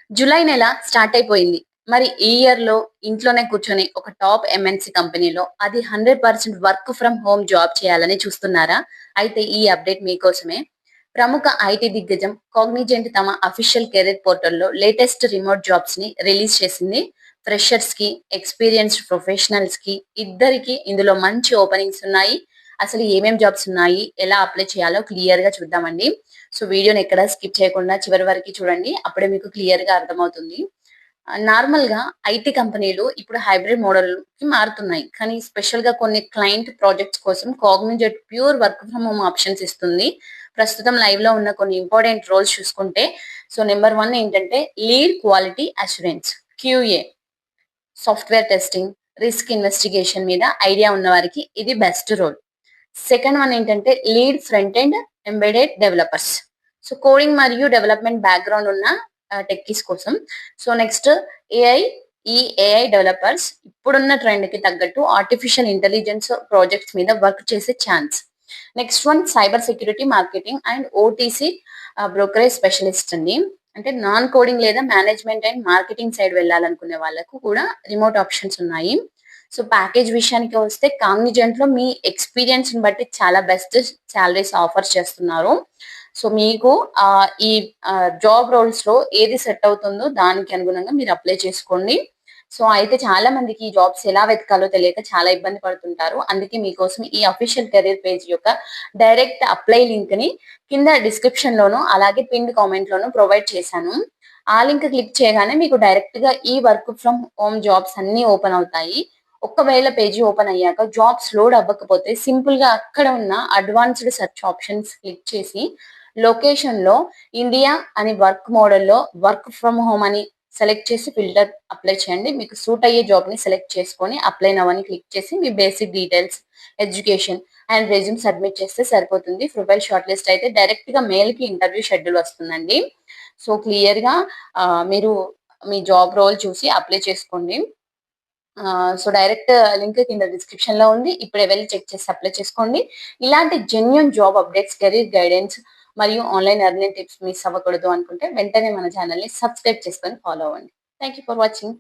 July నెల start అయిపోయింది. మరి ఈ ఇయర్‌లో ఇంట్లోనే కూర్చొని ఒక టాప్ ఎంఎన్‌సి కంపెనీలో అది 100% వర్క్ ఫ్రమ్ హోమ్ జాబ్ చేయాలని చూస్తున్నారా? అయితే ఈ అప్డేట్ మీకోసమే. ప్రముఖ ఐటీ దిగ్గజం కాగ్నిజెంట్ తమ అఫీషియల్ కెరీర్ పోర్టల్‌లో లేటెస్ట్ రిమోట్ జాబ్స్‌ని రిలీజ్ చేసింది. ఫ్రెషర్స్‌కి, ఎక్స్‌పీరియన్స్డ్ ప్రొఫెషనల్స్‌కి ఇద్దరికీ ఇందులో మంచి ఓపెనింగ్స్ ఉన్నాయి. అసలు ఏమేం జాబ్స్ ఉన్నాయి? ఎలా అప్లై చేయాలో క్లియర్‌గా చూద్దామండి. సో, వీడియోని ఎక్కడ స్కిప్ చేయకుండా చివరి వరకు చూడండి. అప్పుడే మీకు క్లియర్‌గా అర్థమవుతుంది. నార్మల్‌గా ఐటీ కంపెనీలు ఇప్పుడు హైబ్రిడ్ మోడల్‌కి మారుతున్నాయి. కానీ స్పెషల్‌గా కొన్ని క్లయింట్ ప్రాజెక్ట్స్ కోసం Cognizant pure work from home options ఇస్తుంది. ప్రస్తుతం లైవ్‌లో ఉన్న కొన్ని ఇంపార్టెంట్ రోల్స్ చూసుకుంటే, సో, నంబర్ 1 ఏంటంటే lead quality assurance QA. Software testing, risk investigation మీద ఐడియా ఉన్నవారికి ఇది బెస్ట్ రోల్. సెకండ్ వన్ ఏంటంటే lead front end embedded developers. So, coding మరియు డెవలప్‌మెంట్ బ్యాక్‌గ్రౌండ్ ఉన్న టెక్కీస్ కోసం. So, next AI AI developers ఇప్పుడున్న ట్రెండ్‌కి తగ్గట్టు ఆర్టిఫిషియల్ ఇంటెలిజెన్స్ ప్రాజెక్ట్స్ మీద వర్క్ చేసే chance. Next one cyber security marketing and OTC brokerage specialist అండి. అంటే నాన్ కోడింగ్ లేదా మేనేజ్మెంట్ అండ్ మార్కెటింగ్ సైడ్ వెళ్ళాలనుకునే వాళ్ళకు కూడా రిమోట్ ఆప్షన్స్ ఉన్నాయి. సో, ప్యాకేజ్ విషయానికి వస్తే కాగ్నిజెంట్‌లో మీ ఎక్స్‌పీరియన్స్‌ని బట్టి చాలా బెస్ట్ సాలరీస్ ఆఫర్ చేస్తున్నారు. సో, మీకు ఈ జాబ్ రోల్స్‌లో ఏది సెట్ అవుతుందో దానికి అనుగుణంగా మీరు అప్లై చేసుకోండి. సో, అయితే చాలా మందికి ఈ జాబ్స్ ఎలా వెతకాలో తెలియక చాలా ఇబ్బంది పడుతుంటారు. అందుకే మీకోసం ఈ అఫీషియల్ కెరీర్ పేజ్ యొక్క డైరెక్ట్ అప్లై లింక్‌ని కింద డిస్క్రిప్షన్‌లోను, అలాగే పిన్డ్ కామెంట్‌లోను ప్రొవైడ్ చేశాను. ఆ లింక్ క్లిక్ చేయగానే మీకు డైరెక్ట్‌గా ఈ వర్క్ ఫ్రమ్ హోమ్ జాబ్స్ అన్నీ ఓపెన్ అవుతాయి. ఒకవేళ పేజీ ఓపెన్ అయ్యాక జాబ్స్ లోడ్ అవ్వకపోతే సింపుల్‌గా అక్కడ ఉన్న అడ్వాన్స్‌డ్ సెర్చ్ ఆప్షన్స్ క్లిక్ చేసి లొకేషన్‌లో ఇండియా అని వర్క్ మోడల్‌లో వర్క్ ఫ్రమ్ హోమ్ అని సెలెక్ట్ చేసి ఫిల్టర్ అప్లై చేయండి. మీకు సూట్ అయ్యే జాబ్‌ని సెలెక్ట్ చేసుకొని అప్లై నౌ అని క్లిక్ చేసి మీ basic details, education and resume submit చేస్తే సరిపోతుంది. ప్రొఫైల్ షార్ట్ లిస్ట్ అయితే డైరెక్ట్‌గా మెయిల్‌కి ఇంటర్వ్యూ షెడ్యూల్ వస్తుందండి. సో, క్లియర్‌గా మీరు మీ జాబ్ రోల్ చూసి అప్లై చేసుకోండి. సో, డైరెక్ట్ లింక్ కింద డిస్క్రిప్షన్‌లో ఉంది. ఇప్పుడే వెళ్లి చెక్ చేసి అప్లై చేసుకోండి. ఇలాంటి genuine job updates, career guidance మరియు ఆన్‌లైన్ ఎర్నింగ్ టిప్స్ మిస్ అవ్వకూడదు అనుకుంటే వెంటనే మన ఛానెల్‌ని సబ్స్క్రైబ్ చేసుకొని ఫాలో అవ్వండి. Thank you for watching.